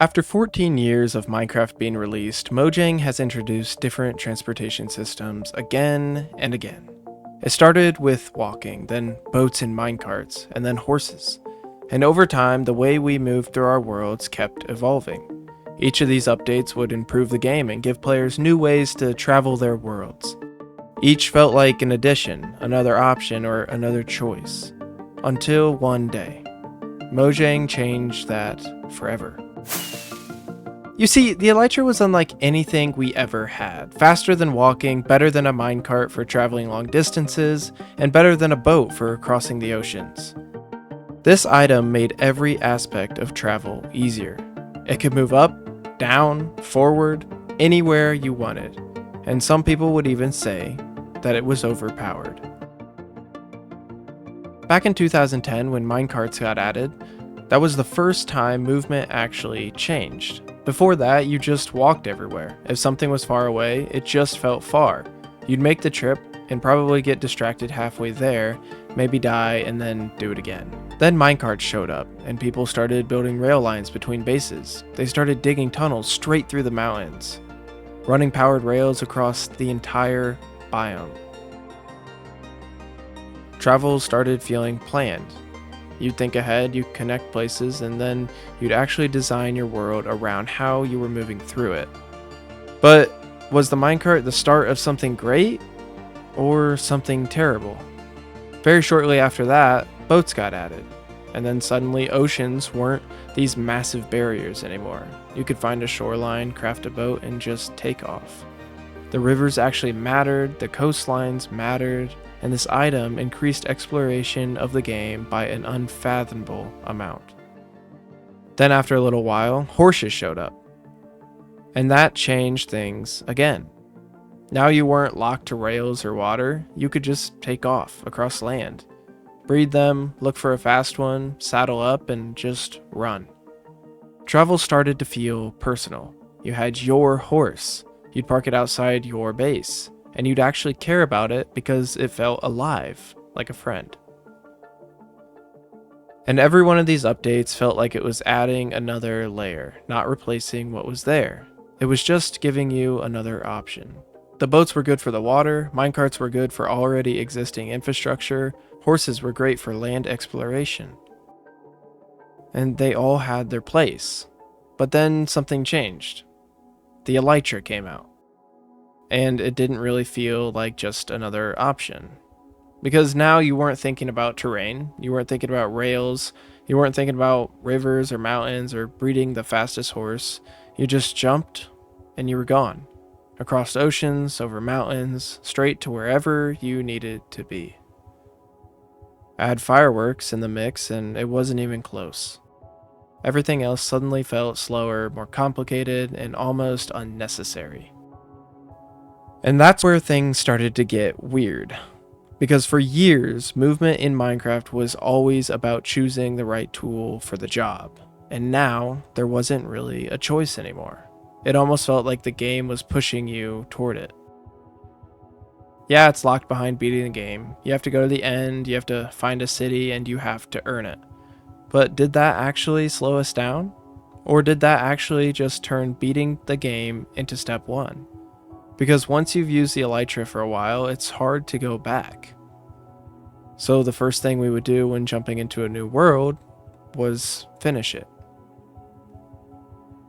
After 14 years of Minecraft being released, Mojang has introduced different transportation systems again and again. It started with walking, then boats and minecarts, and then horses. And over time, the way we moved through our worlds kept evolving. Each of these updates would improve the game and give players new ways to travel their worlds. Each felt like an addition, another option, or another choice. Until one day, Mojang changed that forever. You see, the Elytra was unlike anything we ever had. Faster than walking, better than a minecart for traveling long distances, and better than a boat for crossing the oceans. This item made every aspect of travel easier. It could move up, down, forward, anywhere you wanted, and some people would even say that it was overpowered. Back in 2010, when minecarts got added, that was the first time movement actually changed. Before that, you just walked everywhere. If something was far away, it just felt far. You'd make the trip and probably get distracted halfway there, maybe die, and then do it again. Then minecarts showed up, and people started building rail lines between bases. They started digging tunnels straight through the mountains, running powered rails across the entire biome. Travel started feeling planned. You'd think ahead, you'd connect places, and then you'd actually design your world around how you were moving through it. But was the minecart the start of something great or something terrible? Very shortly after that, boats got added, and then suddenly oceans weren't these massive barriers anymore. You could find a shoreline, craft a boat, and just take off. The rivers actually mattered, the coastlines mattered, and this item increased exploration of the game by an unfathomable amount. Then after a little while, horses showed up. And that changed things again. Now you weren't locked to rails or water, you could just take off across land. Breed them, look for a fast one, saddle up, and just run. Travel started to feel personal. You had your horse. You'd park it outside your base. And you'd actually care about it because it felt alive, like a friend. And every one of these updates felt like it was adding another layer, not replacing what was there. It was just giving you another option. The boats were good for the water, minecarts were good for already existing infrastructure, horses were great for land exploration. And they all had their place. But then something changed. The Elytra came out. And it didn't really feel like just another option. Because now you weren't thinking about terrain, you weren't thinking about rails, you weren't thinking about rivers or mountains or breeding the fastest horse. You just jumped and you were gone. Across oceans, over mountains, straight to wherever you needed to be. Add fireworks in the mix and it wasn't even close. Everything else suddenly felt slower, more complicated, and almost unnecessary. And that's where things started to get weird. Because for years, movement in Minecraft was always about choosing the right tool for the job. And now, there wasn't really a choice anymore. It almost felt like the game was pushing you toward it. Yeah, it's locked behind beating the game. You have to go to the end, you have to find a city, and you have to earn it. But did that actually slow us down? Or did that actually just turn beating the game into step one? Because once you've used the Elytra for a while, it's hard to go back. So the first thing we would do when jumping into a new world was finish it.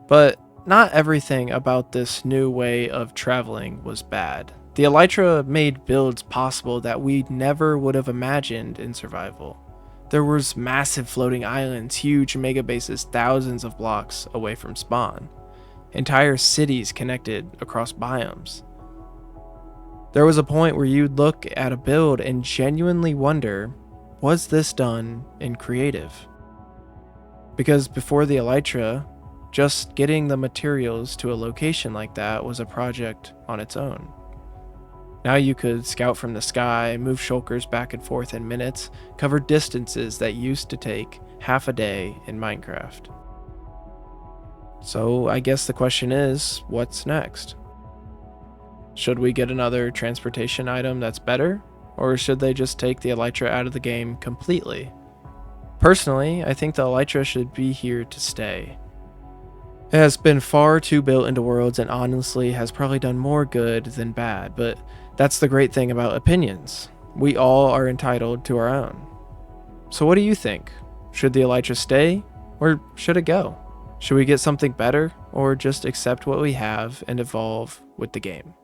But not everything about this new way of traveling was bad. The Elytra made builds possible that we never would have imagined in survival. There was massive floating islands, huge mega bases thousands of blocks away from spawn. Entire cities connected across biomes. There was a point where you'd look at a build and genuinely wonder, was this done in creative? Because before the Elytra, just getting the materials to a location like that was a project on its own. Now you could scout from the sky, move shulkers back and forth in minutes, cover distances that used to take half a day in Minecraft. So I guess the question is, what's next? Should we get another transportation item that's better? Or should they just take the Elytra out of the game completely? Personally, I think the Elytra should be here to stay. It has been far too built into worlds and honestly has probably done more good than bad, but that's the great thing about opinions. We all are entitled to our own. So what do you think? Should the Elytra stay, or should it go? Should we get something better, or just accept what we have and evolve with the game?